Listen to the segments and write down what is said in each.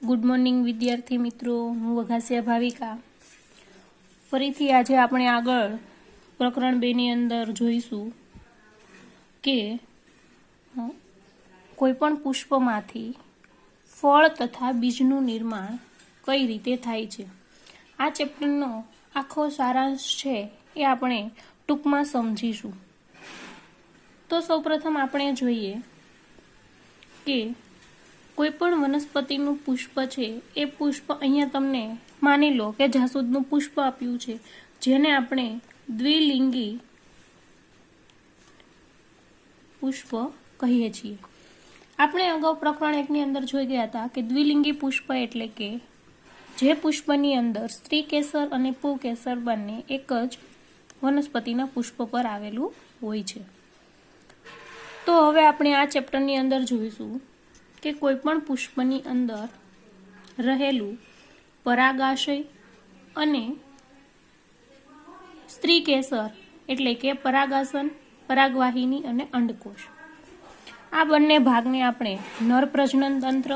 Good morning વિદ્યાર્થી મિત્રો, હું વઘાસિયા ભાવિકા. ફરીથી આજે આપણે આગળ પ્રકરણ 2 ની અંદર જોઈશું કે કોઈપણ પુષ્પમાંથી ફળ તથા બીજનું નિર્માણ કઈ રીતે થાય છે. આ ચેપ્ટરનો આખો સારાંશ છે એ આપણે ટૂંકમાં સમજીશું. તો સૌપ્રથમ આપણે જોઈએ કે કોઈપણ વનસ્પતિનું પુષ્પ છે એ પુષ્પ અહીંયા તમને માની લો કે જાસૂદનું પુષ્પ આપ્યું છે, જેને આપણે દ્વિલિંગી પુષ્પ કહીએ છીએ. આપણે અગાઉ પ્રકરણ 1 ની અંદર જોઈ ગયા હતા કે દ્વિલિંગી પુષ્પ એટલે કે જે પુષ્પની અંદર સ્ત્રી કેસર અને પુંકેસર બંને એક જ વનસ્પતિના પુષ્પ પર આવેલું હોય છે. તો હવે આપણે આ ચેપ્ટરની અંદર જોઈશું કે કોઈપણ પુષ્પની અંદર રહેલું પરાગાશય અને સ્ત્રી કેસર એટલે કે પરાગાસન, પરાગવાહિની અને અંડકોશ, આ બંને ભાગને આપણે નર પ્રજનન તંત્ર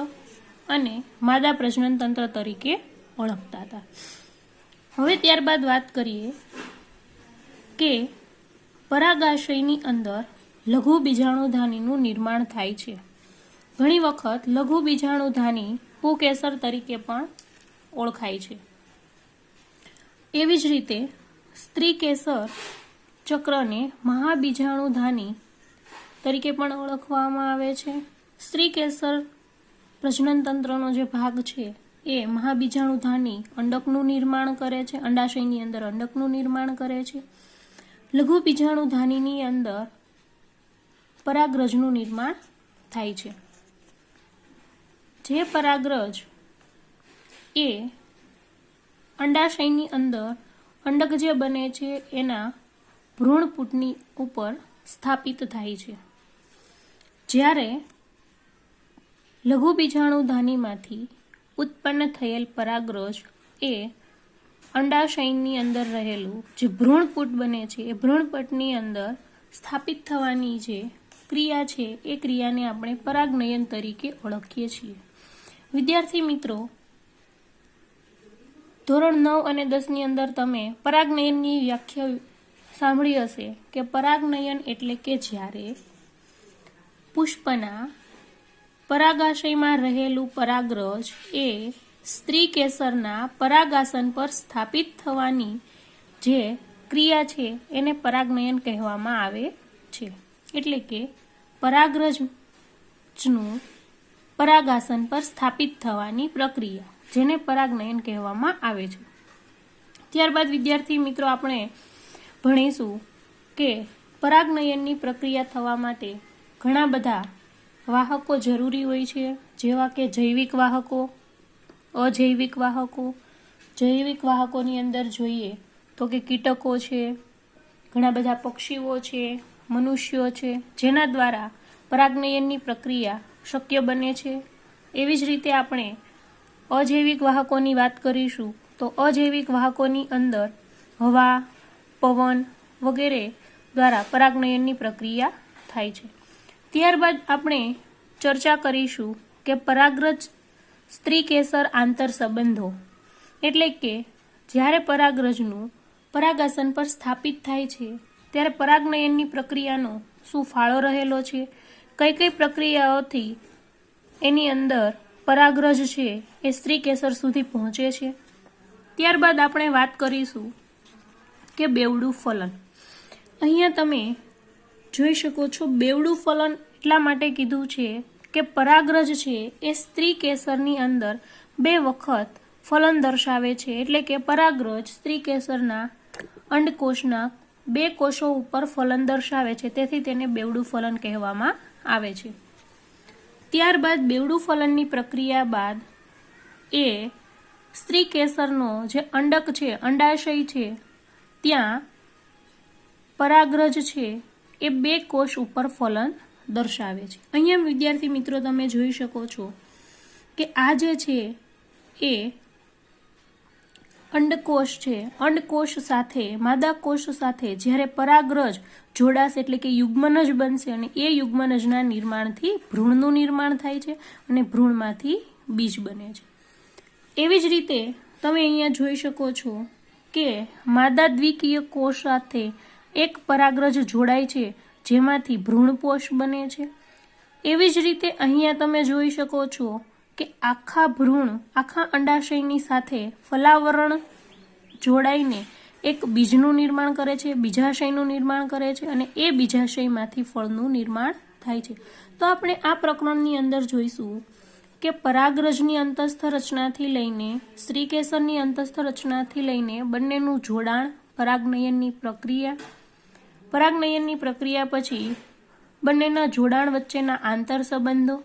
અને માદા પ્રજનન તંત્ર તરીકે ઓળખતા હતા. હવે ત્યારબાદ વાત કરીએ કે પરાગાશયની અંદર લઘુ બીજાણુધાનીનું નિર્માણ થાય છે. ઘણી વખત લઘુ બીજાણુધાની પુંકેસર તરીકે પણ ઓળખાય છે. એવી જ રીતે સ્ત્રી કેસર ચક્રને મહાબીજાણુધાની તરીકે પણ ઓળખવામાં આવે છે. સ્ત્રી કેસર પ્રજનન તંત્રનો જે ભાગ છે એ મહાબીજાણુધાની અંડકનું નિર્માણ કરે છે, અંડાશયની અંદર અંડકનું નિર્માણ કરે છે. લઘુ બીજાણુધાનીની અંદર પરાગરજનું નિર્માણ થાય છે. જે પરાગરજ એ અંડાશયની અંદર અંડક જે બને છે એના ભ્રૂણપુટની ઉપર સ્થાપિત થાય છે. જ્યારે લઘુ બીજાણુધાનીમાંથી ઉત્પન્ન થયેલ પરાગરજ એ અંડાશયની અંદર રહેલું જે ભ્રૂણપુટ બને છે એ ભ્રૂણપટની અંદર સ્થાપિત થવાની જે ક્રિયા છે એ ક્રિયાને આપણે પરાગનયન તરીકે ઓળખીએ છીએ. વિદ્યાર્થી મિત્રો, ધોરણ 9 અને 10 ની અંદર તમે પરાગનયનની વ્યાખ્યા સાંભળી હશે કે પરાગનયન એટલે કે જ્યારે પુષ્પના પરાગાશયમાં રહેલું પરાગરજ એ સ્ત્રી કેસરના પરાગાસન પર સ્થાપિત થવાની જે ક્રિયા છે એને પરાગનયન કહેવામાં આવે છે. એટલે કે પરાગરજનું પરાગાસન પર સ્થાપિત થવાની પ્રક્રિયા, જેને પરાગનયન કહેવામાં આવે છે. ત્યારબાદ વિદ્યાર્થી મિત્રો આપણે ભણીશું કે પરાગનયનની પ્રક્રિયા થવા માટે ઘણા બધા વાહકો જરૂરી હોય છે, જેવા કે જૈવિક વાહકો, અજૈવિક વાહકો. જૈવિક વાહકોની અંદર જોઈએ તો કે કીટકો છે, ઘણા બધા પક્ષીઓ છે, મનુષ્યો છે, જેના દ્વારા પરાગનયનની પ્રક્રિયા શક્ય બને છે. એવી જ રીતે આપણે અજૈવિક વાહકોની વાત કરીશું તો અજૈવિક વાહકોની અંદર હવા, પવન વગેરે દ્વારા પરાગનયનની પ્રક્રિયા થાય છે. ત્યારબાદ આપણે ચર્ચા કરીશું કે પરાગરજ સ્ત્રી કેસર આંતર સંબંધો, એટલે કે જ્યારે પરાગરજનું પરાગાસન પર સ્થાપિત થાય છે ત્યારે પરાગનયનની પ્રક્રિયાનો શું ફાળો રહેલો છે, કઈ કઈ પ્રક્રિયાઓથી એની અંદર પરાગરજ છે એ સ્ત્રી કેસર સુધી પહોંચે છે. ત્યારબાદ આપણે વાત કરીશું કે બેવડું ફલન. અહીંયા તમે જોઈ શકો છો, બેવડું ફલન એટલા માટે કીધું છે કે પરાગરજ છે એ સ્ત્રી કેસરની અંદર 2 વખત ફલન દર્શાવે છે. એટલે કે પરાગરજ સ્ત્રી કેસરના અંડકોષના 2 કોષો ઉપર ફલન દર્શાવે છે, તેથી તેને બેવડું ફલન કહેવામાં આવે છે. ત્યારબાદ બેવડું ફલનની પ્રક્રિયા બાદ એ સ્ત્રી કેસરનો જે અંડક છે, અંડાશય છે, ત્યાં પરાગરજ છે એ 2 કોષ ઉપર ફલન દર્શાવે છે. અહીંયા વિદ્યાર્થી મિત્રો તમે જોઈ શકો છો કે આ જે છે એ અંડકોષ છે. અંડકોષ સાથે માદા કોષ સાથે જ્યારે પરાગરજ જોડાશે એટલે કે યુગ્મનજ બનશે અને એ યુગ્મનજના નિર્માણથી ભ્રૂણનું નિર્માણ થાય છે અને ભ્રૂણમાંથી બીજ બને છે. એવી જ રીતે તમે અહીંયા જોઈ શકો છો કે માદા દ્વિકીય કોષ સાથે એક પરાગરજ જોડાય છે, જેમાંથી ભ્રૂણપોષ બને છે। એવી જ રીતે અહીંયા તમે જોઈ શકો છો કે આખા અંડાશયની સાથે ફલાવરણ જોડાઈને એક બીજનું નિર્માણ કરે છે, બીજાશયનું નિર્માણ કરે છે અને એ બીજાશયમાંથી ફળનું નિર્માણ થાય છે। તો આપણે આ પ્રકરણની અંદર જોઈશું કે પરાગરજની અંતસ્થ રચનાથી લઈને સ્ત્રીકેસરની અંતસ્થ રચનાથી લઈને બંનેનું જોડાણ, પરાગનયનની પ્રક્રિયા પછી બંનેના જોડાણ વચ્ચેના આંતર સંબંધો,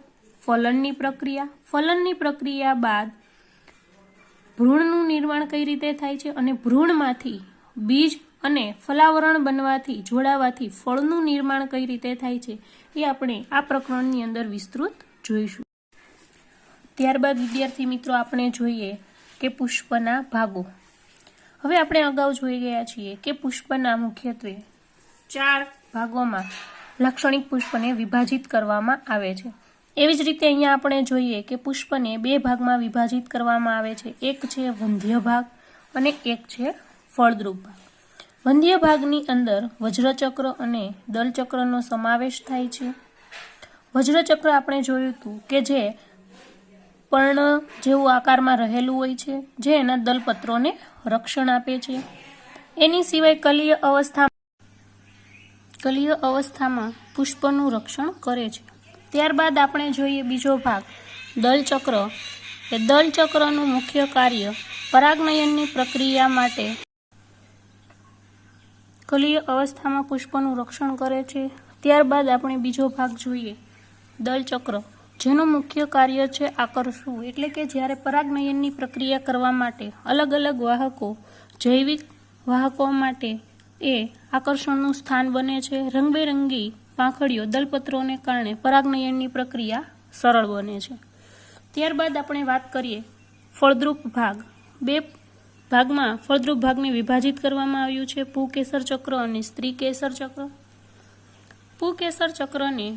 ફલનની પ્રક્રિયા બાદ ભ્રૂણનું નિર્માણ કઈ રીતે થાય છે અને ભ્રૂણમાંથી બીજ અને ફલાવરણ બનવાથી જોડાવાથી ફળનું નિર્માણ કઈ રીતે થાય છે એ આપણે આ પ્રકરણની અંદર વિસ્તૃત જોઈશું। ત્યારબાદ વિદ્યાર્થી મિત્રો આપણે જોઈએ કે પુષ્પના ભાગો। હવે આપણે અગાઉ જોઈ ગયા છીએ કે પુષ્પના મુખ્યત્વે 4 ભાગોમાં લાક્ષણિક પુષ્પને વિભાજિત કરવામાં આવે છે। એવી જ રીતે અહીંયા આપણે જોઈએ કે પુષ્પને 2 ભાગમાં વિભાજિત કરવામાં આવે છે, એક છે વંધ્ય ભાગ અને એક છે ફળદ્રુપ ભાગ। વંધ્ય ભાગની અંદર વજ્રચક્ર અને દલચક્રનો સમાવેશ થાય છે। વજ્રચક્ર આપણે જોયું હતું કે જે પર્ણ જેવું આકારમાં રહેલું હોય છે, જે એના દલપત્રોને રક્ષણ આપે છે। એની સિવાય કલીય અવસ્થામાં પુષ્પનું રક્ષણ કરે છે। ત્યારબાદ આપણે જોઈએ બીજો ભાગ દલચક્ર। એ દલચક્રનું મુખ્ય કાર્ય પરાગનયનની પ્રક્રિયા માટે કલીય અવસ્થામાં પુષ્પનું રક્ષણ કરે છે। ત્યારબાદ આપણે બીજો ભાગ જોઈએ દલચક્ર, જેનું મુખ્ય કાર્ય છે આકર્ષવું, એટલે કે જ્યારે પરાગનયનની પ્રક્રિયા કરવા માટે અલગ અલગ વાહકો, જૈવિક વાહકો માટે એ આકર્ષણનું સ્થાન બને છે। રંગબેરંગી પાંખડીઓ દલપત્રોને કારણે પરાગનયનની પ્રક્રિયા સરળ બને છે। ત્યારબાદ આપણે વાત કરીએ ફળદ્રુપ ભાગ। 2 ભાગમાં ફળદ્રુપ ભાગને વિભાજિત કરવામાં આવ્યું છે, પુંકેસર ચક્ર અને સ્ત્રીકેસર ચક્ર। પુંકેસર ચક્રને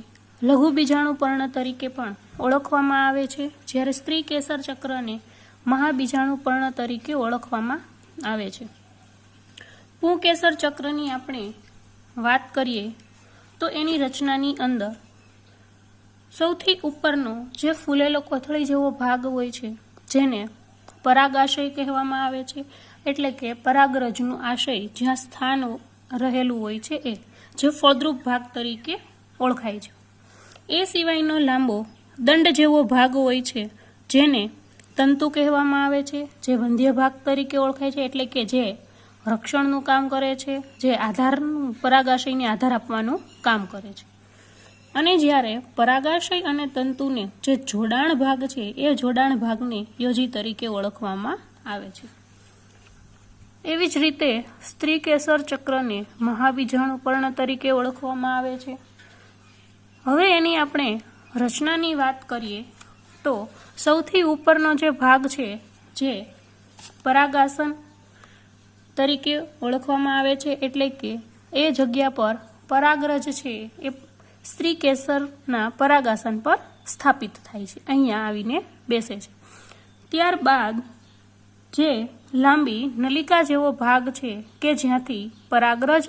લઘુ બીજાણુ પર્ણ તરીકે પણ ઓળખવામાં આવે છે, જ્યારે સ્ત્રીકેસર ચક્રને મહાબીજાણુ પર્ણ તરીકે ઓળખવામાં આવે છે। પુંકેસર ચક્રની આપણે વાત કરીએ તો એની રચનાની અંદર સૌથી ઉપરનો જે ફૂલેલો કોથળી જેવો ભાગ હોય છે, જેને પરાગાશય કહેવામાં આવે છે, એટલે કે પરાગરજનું આશય જ્યાં સ્થાન રહેલું હોય છે એ જે ફળદ્રુપ ભાગ તરીકે ઓળખાય છે। એ સિવાયનો લાંબો દંડ જેવો ભાગ હોય છે, જેને તંતુ કહેવામાં આવે છે, જે વંધ્ય ભાગ તરીકે ઓળખાય છે, એટલે કે જે રક્ષણનું કામ કરે છે, જે પરાગાશયને આધાર આપવાનું કામ કરે છે। અને જ્યારે પરાગાશય અને તંતુને જે જોડાણ ભાગ છે એ જોડાણ ભાગને યોજી તરીકે ઓળખવામાં આવે છે। એવી જ રીતે સ્ત્રીકેસર ચક્રને મહાબીજાણુ પર્ણ તરીકે ઓળખવામાં આવે છે। હવે એની આપણે રચનાની વાત કરીએ તો સૌથી ઉપરનો જે ભાગ છે જે પરાગાસન તરીકે ઓળખવામાં આવે છે, એટલે કે એ જગ્યા પર પરાગરજ છે એ સ્ત્રીકેસરના પરાગાસન પર સ્થાપિત થાય છે, અહીંયા આવીને બેસે છે। ત્યારબાદ જે લાંબી નલિકા જેવો ભાગ છે કે જ્યાંથી પરાગરજ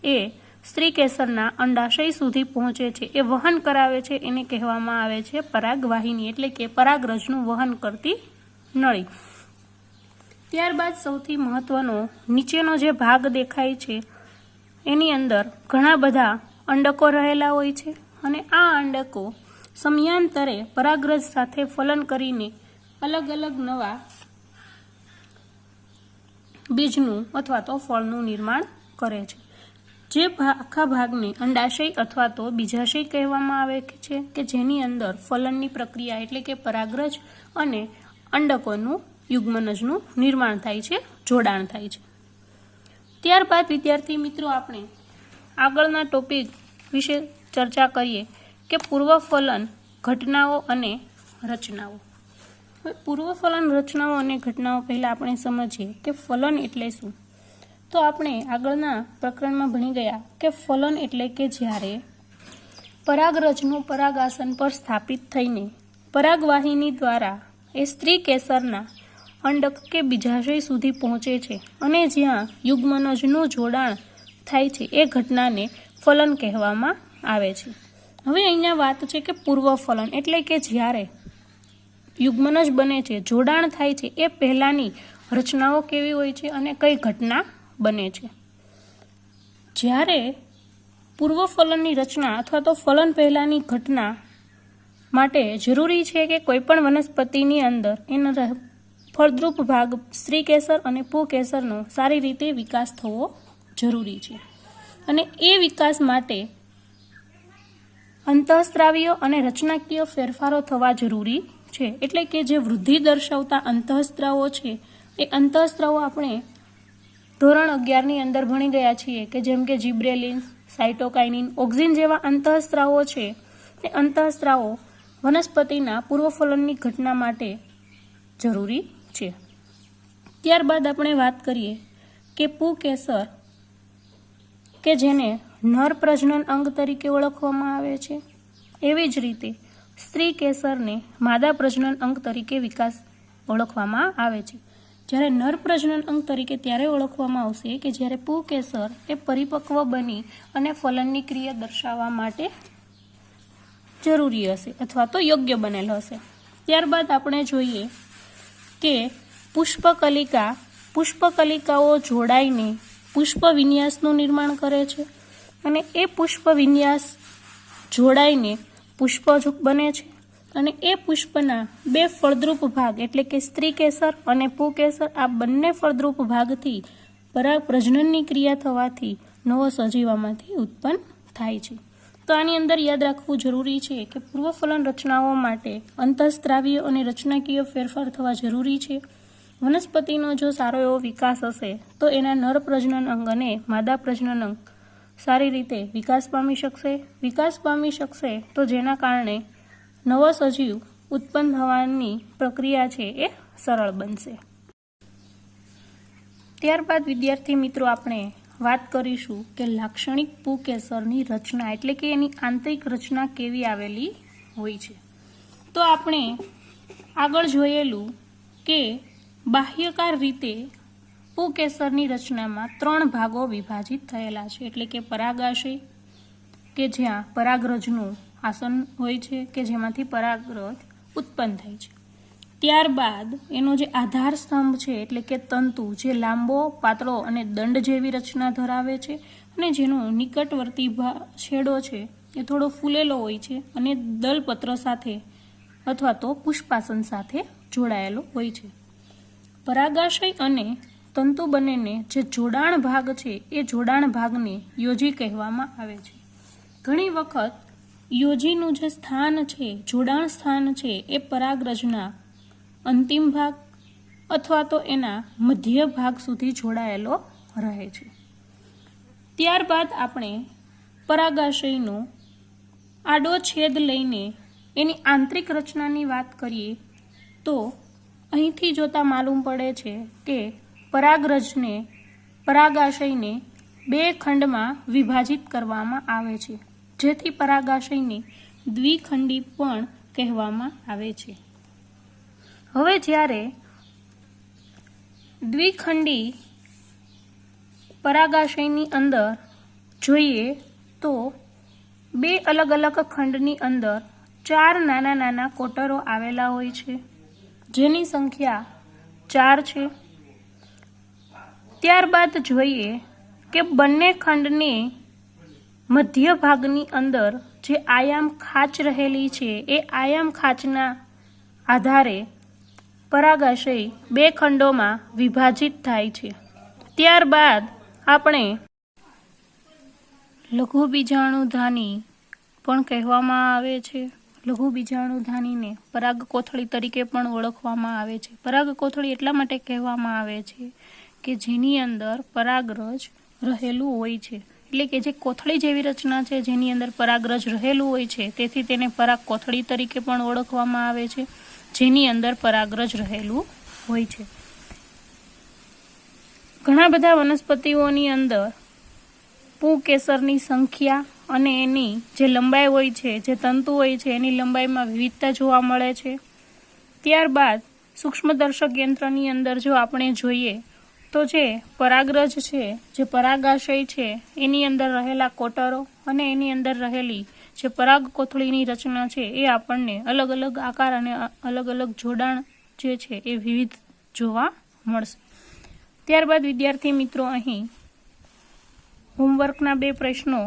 એ સ્ત્રીકેસરના અંડાશય સુધી પહોંચે છે, એ વહન કરાવે છે, એને કહેવામાં આવે છે પરાગવાહિની, એટલે કે પરાગરજનું વહન કરતી નળી। ત્યારબાદ સૌથી મહત્વનો નીચેનો જે ભાગ દેખાય છે એની અંદર ઘણા બધા અંડકો રહેલા હોય છે, અને આ અંડકો સમયાંતરે પરાગરજ સાથે ફલન કરીને અલગ અલગ નવા બીજનું અથવા તો ફળનું નિર્માણ કરે છે। જે આખા ભાગને અંડાશય અથવા તો બીજાશય કહેવામાં આવે છે, કે જેની અંદર ફલનની પ્રક્રિયા એટલે કે પરાગરજ અને અંડકોનું યુગ્મનજનું નિર્માણ થાય છે, જોડાણ થાય છે। ત્યારબાદ વિદ્યાર્થી મિત્રો આપણે આગળના ટોપિક વિશે ચર્ચા કરીએ કે પૂર્વફલન ઘટનાઓ અને રચનાઓ। પૂર્વફલન રચનાઓ અને ઘટનાઓ પહેલા આપણે સમજીએ કે ફલન એટલે શું। તો આપણે આગળના પ્રકરણમાં ભણી ગયા કે ફલન એટલે કે જ્યારે પરાગરજનું પરાગાસન પર સ્થાપિત થઈને પરાગવાહિની દ્વારા એ સ્ત્રીકેસરના અંડક કે બીજાશય સુધી પહોંચે છે અને જ્યાં યુગ્મનજનું જોડાણ થાય છે એ ઘટનાને ફલન કહેવામાં આવે છે. હવે અહીંયા વાત છે કે પૂર્વ ફલન એટલે કે જ્યારે યુગ્મનજ બને છે, જોડાણ થાય છે, એ પહેલાંની રચનાઓ કેવી હોય છે અને કઈ ઘટના બને છે. જ્યારે પૂર્વ ફલનની રચના અથવા તો ફલન પહેલાંની ઘટના માટે જરૂરી છે કે કોઈપણ વનસ્પતિની અંદર એના ફળદ્રુપ ભાગ સ્ત્રીકેસર અને પુંકેસરનો સારી રીતે વિકાસ થવો જરૂરી છે અને એ વિકાસ માટે અંતઃસ્ત્રાવીય અને રચનાકીય ફેરફારો થવા જરૂરી છે. એટલે કે જે વૃદ્ધિ દર્શાવતા અંતઃસ્ત્રાવો છે એ અંતઃસ્ત્રાવો આપણે ધોરણ 11ની અંદર ભણી ગયા છીએ કે જેમ કે જિબ્રેલિન, સાઇટોકાઇનિન, ઓક્સિન જેવા અંતઃસ્ત્રાવો છે. એ અંતઃસ્ત્રાવો વનસ્પતિના પૂર્વફલનની ઘટના માટે જરૂરી છે. ત્યારબાદ આપણે વાત કરીએ કે પુંકેસર કે જેને નર પ્રજનન અંગ તરીકે ઓળખવામાં આવે છે, એવી જ રીતે સ્ત્રી કેસરને માદા પ્રજનન અંગ તરીકે વિકાસ ઓળખવામાં આવે છે. જ્યારે નર પ્રજનન અંગ તરીકે ત્યારે ઓળખવામાં આવશે કે જ્યારે પુંકેસર એ પરિપક્વ બની અને ફલનની ક્રિયા દર્શાવવા માટે જરૂરી હશે અથવા તો યોગ્ય બનેલ હશે. ત્યારબાદ આપણે જોઈએ કે પુષ્પકલિકાઓ જોડાઈને પુષ્પ વિન્યાસનું નિર્માણ કરે છે અને એ પુષ્પ વિન્યાસ જોડાઈને પુષ્પ બને છે અને એ પુષ્પના બે ફળદ્રુપ ભાગ એટલે કે સ્ત્રીકેસર અને પુંકેસર આ બંને ફળદ્રુપ ભાગથી પરાગ પ્રજનનની ક્રિયા થવાથી નવો સજીવામાંથી ઉત્પન્ન થાય છે. તો આની અંદર યાદ રાખવું જરૂરી છે કે પૂર્વફલન રચનાઓ માટે અંતઃસ્ત્રાવીય અને રચનાકીય ફેરફાર થવા જરૂરી છે. વનસ્પતિનો જો સારો એવો વિકાસ હશે તો એના નર પ્રજનન અંગ અને માદા પ્રજનન અંગ સારી રીતે વિકાસ પામી શકશે તો જેના કારણે નવો સજીવ ઉત્પન્ન થવાની પ્રક્રિયા છે એ સરળ બનશે. ત્યારબાદ વિદ્યાર્થી મિત્રો આપણે વાત કરીશું કે લાક્ષણિક પુંકેસરની રચના એટલે કે એની આંતરિક રચના કેવી આવેલી હોય છે. તો આપણે આગળ જોયેલું કે બાહ્યકાર રીતે પુંકેસરની રચનામાં 3 ભાગો વિભાજિત થયેલા છે. એટલે કે પરાગાશય કે જ્યાં પરાગરજનું આસન હોય છે કે જેમાંથી પરાગરજ ઉત્પન્ન થાય છે. ત્યારબાદ એનો જે આધાર સ્તંભ છે એટલે કે તંતુ જે લાંબો, પાતળો અને દંડ જેવી રચના ધરાવે છે અને જેનો નિકટવર્તી છેડો છે એ થોડો ફૂલેલો હોય છે અને દલપત્ર સાથે અથવા તો પુષ્પાસન સાથે જોડાયેલો હોય છે. પરાગાશય અને તંતુ બંનેને જે જોડાણ ભાગ છે એ જોડાણ ભાગને યોજી કહેવામાં આવે છે. ઘણી વખત યોજીનું જે સ્થાન છે, જોડાણ સ્થાન છે એ પરાગરજના અંતિમ ભાગ અથવા તો એના મધ્ય ભાગ સુધી જોડાયેલો રહે છે. ત્યારબાદ આપણે પરાગાશયનો આડો છેદ લઈને એની આંતરિક રચનાની વાત કરીએ તો અહીંથી જોતા માલુમ પડે છે કે પરાગાશયને 2 ખંડમાં વિભાજિત કરવામાં આવે છે જેથી પરાગાશયને દ્વિખંડી પણ કહેવામાં આવે છે. હવે જ્યારે દ્વિખંડી પરાગાશયની અંદર જોઈએ તો 2 અલગ અલગ ખંડની અંદર 4 નાના નાના કોટરો આવેલા હોય છે જેની સંખ્યા 4 છે. ત્યારબાદ જોઈએ કે બંને ખંડની મધ્ય ભાગની અંદર જે આયામ ખાંચ રહેલી છે એ આયામ ખાંચના આધારે પરાગાશય 2 ખંડોમાં વિભાજિત થાય છે. ત્યારબાદ આપણે લઘુ બીજાણુધાની પણ કહેવામાં આવે છે. લઘુ બીજાણુધાનીને પરાગ કોથળી તરીકે પણ ઓળખવામાં આવે છે. પરાગ કોથળી એટલા માટે કહેવામાં આવે છે કે જેની અંદર પરાગરજ રહેલું હોય છે. એટલે કે જે કોથળી જેવી રચના છે જેની અંદર પરાગરજ રહેલું હોય છે તેથી તેને પરાગ કોથળી તરીકે પણ ઓળખવામાં આવે છે જેની અંદર પરાગરજ રહેલું હોય છે. ઘણા બધા વનસ્પતિઓની અંદર પુંકેસરની સંખ્યા અને એની જે લંબાઈ હોય છે, જે તંતુ હોય છે એની લંબાઈમાં વિવિધતા જોવા મળે છે. ત્યારબાદ સૂક્ષ્મદર્શક યંત્રની અંદર જો આપણે જોઈએ તો જે પરાગરજ છે, જે પરાગાશય છે, એની અંદર રહેલા કોટરો અને એની અંદર રહેલી જે પરાગ કોથળીની રચના છે એ આપણને અલગ અલગ આકાર અને અલગ અલગ જોડાણ જે છે એ વિવિધ જોવા મળશે. ત્યારબાદ વિદ્યાર્થી મિત્રો અહીં હોમવર્કના 2 પ્રશ્નો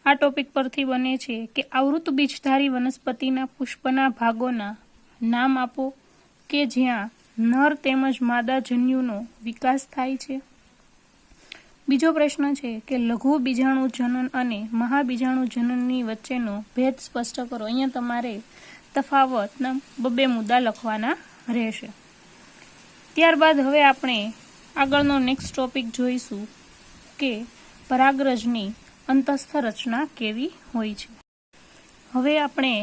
આ ટોપિક પરથી બને છે કે આવૃત બીજધારી વનસ્પતિના પુષ્પના ભાગોના નામ આપો કે જ્યાં નર તેમજ માદા જન્યુનો વિકાસ થાય છે. બીજો પ્રશ્ન છે કે લઘુ બીજાણુ જનન અને મહાબીજાણુ જનનની વચ્ચેનો ભેદ સ્પષ્ટ કરો. અહીંયા તમારે તફાવતના 2 મુદ્દા લખવાના રહેશે. ત્યારબાદ હવે આપણે આગળનો નેક્સ્ટ ટોપિક જોઈશું કે પરાગરજની અંતસ્થ રચના કેવી હોય છે. હવે આપણે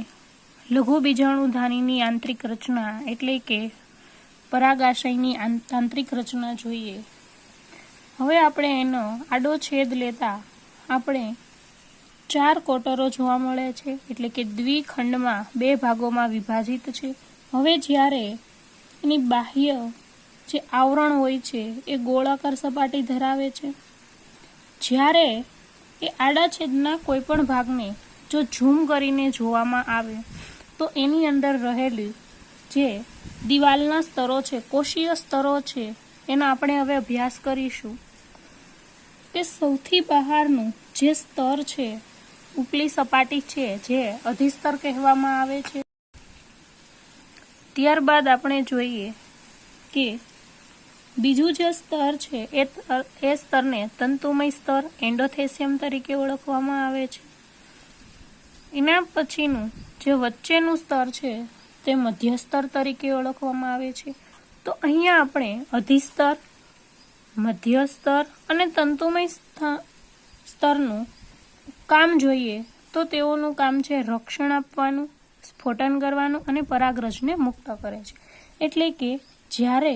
લઘુ બીજાણુધાનીની આંતરિક રચના એટલે કે પરાગાશયની આંતરિક રચના જોઈએ. હવે આપણે એનો આડો છેદ લેતા આપણે 4 કોટરો જોવા મળે છે, એટલે કે દ્વિખંડમાં 2 ભાગોમાં વિભાજિત છે. હવે જ્યારે એની બાહ્ય જે આવરણ હોય છે એ ગોળાકાર સપાટી ધરાવે છે. જ્યારે એ આડા છેદના કોઈ પણ ભાગને જો ઝૂમ કરીને જોવામાં આવે તો એની અંદર રહેલી જે દિવાલના સ્તરો છે, કોષીય સ્તરો છે, એનો આપણે હવે અભ્યાસ કરીશું કે સૌથી બહારનું જે સ્તર છે, ઉપલી સપાટી છે, જે અધિસ્તર કહેવામાં આવે છે. ત્યારબાદ આપણે જોઈએ કે બીજું જે સ્તર છે એ સ્તરને તંતુમય સ્તર એન્ડોથેસિયમ તરીકે ઓળખવામાં આવે છે. એના પછીનું જે વચ્ચેનું સ્તર છે તે મધ્ય સ્તર તરીકે ઓળખવામાં આવે છે. તો અહીંયા આપણે અધિસ્તર, મધ્ય સ્તર અને તંતુમય સ્તરનું કામ જોઈએ તો તેઓનું કામ છે રક્ષણ આપવાનું, સ્ફોટન કરવાનું અને પરાગરજને મુક્ત કરે છે. એટલે કે જ્યારે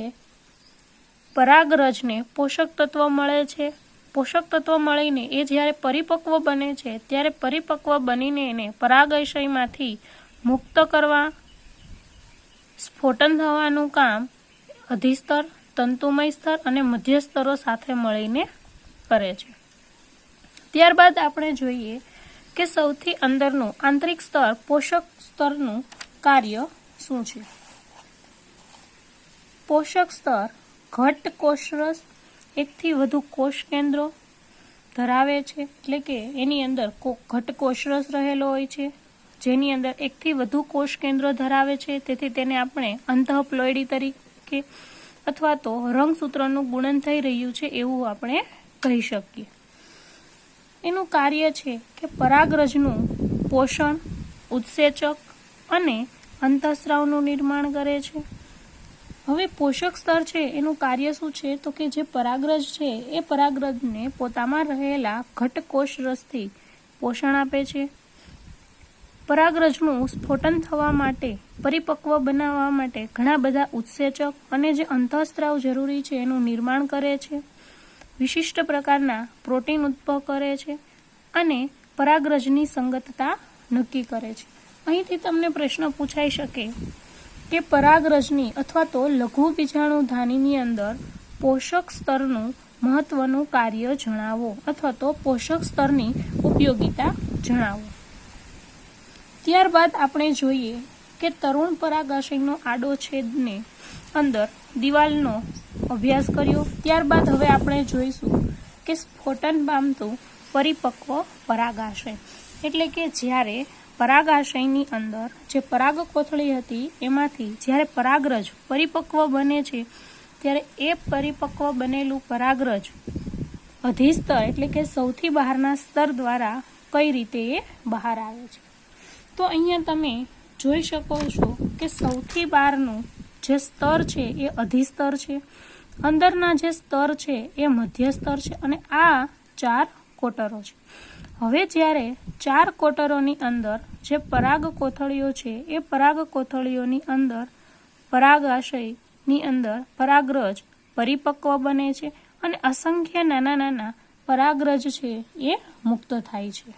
પરાગરજને પોષક તત્વ મળે છે, પોષક તત્વ મળીને એ જ્યારે પરિપક્વ બને છે ત્યારે પરિપક્વ બનીને એને પરાગાશયમાંથી મુક્ત કરવા, સ્ફોટન થવાનું કામ અધિસ્તર, તંતુમય સ્તર અને મધ્ય સ્તરો સાથે મળીને કરે છે. ત્યારબાદ આપણે જોઈએ કે સૌથી અંદરનું આંતરિક સ્તર પોષક સ્તરનું કાર્ય શું છે. પોષક સ્તર ઘટ્ટ કોષરસ, 1 થી વધુ કોષ કેન્દ્રો ધરાવે છે. એટલે કે એની અંદર ઘટ્ટ કોષરસ રહેલો હોય છે, જેની અંદર 1 થી વધુ કોષ કેન્દ્રો ધરાવે છે. તેથી તેને આપણે અંતઃપ્લોઇડી તરીકે અથવા તો રંગસૂત્રનું ગુણન થઈ રહ્યું છે એવું આપણે કહી શકીએ. એનું કાર્ય છે કે પરાગરજનું પોષણ, ઉત્સેચક અને અંતઃસ્રાવનું નિર્માણ કરે છે. હવે પોષક સ્તર છે એનું કાર્ય શું છે તો કે જે પરાગરજ છે એ પરાગરજને પોતામાં રહેલા ઘટ્ટ કોષ રસથી પોષણ આપે છે. પરાગરજનું સ્ફોટન થવા માટે, પરિપક્વ બનાવવા માટે ઘણા બધા ઉત્સેચક અને જે અંતઃસ્રાવ જરૂરી છે એનું નિર્માણ કરે છે. વિશિષ્ટ પ્રકારના પ્રોટીન ઉત્પન્ન કરે છે અને પરાગરજની સંગતતા નક્કી કરે છે. અહીંથી તમને પ્રશ્ન પૂછાઈ શકે કે પરાગરજની અથવા તો લઘુ બીજાણુધાનીની અંદર પોષક સ્તરનું મહત્વનું કાર્ય જણાવો અથવા તો પોષક સ્તરની ઉપયોગિતા જણાવો. ત્યારબાદ આપણે જોઈએ કે તરુણ પરાગાશયનો આડો છેદને અંદર દિવાલનો અભ્યાસ કર્યો. ત્યારબાદ હવે આપણે જોઈશું કે સ્ફોટન પામતું પરિપક્વ પરાગાશય એટલે કે જ્યારે પરાગાશયની અંદર જે પરાગ કોથળી હતી એમાંથી જ્યારે પરાગરજ પરિપક્વ બને છે ત્યારે એ પરિપક્વ બનેલું પરાગરજ અધિસ્તર એટલે કે સૌથી બહારના સ્તર દ્વારા કઈ રીતે એ બહાર આવે છે. તો અહીંયા તમે જોઈ શકો છો કે સૌથી બહારનું જે સ્તર છે એ અધિસ્તર છે, અંદરના જે સ્તર છે એ મધ્ય સ્તર છે અને આ 4 કોટરો છે. હવે જ્યારે 4 કોટરોની અંદર જે પરાગ કોથળીઓ છે એ પરાગ કોથળીઓની અંદર પરાગાશયની અંદર પરાગરજ પરિપક્વ બને છે અને અસંખ્ય નાના નાના પરાગરજ છે એ મુક્ત થાય છે.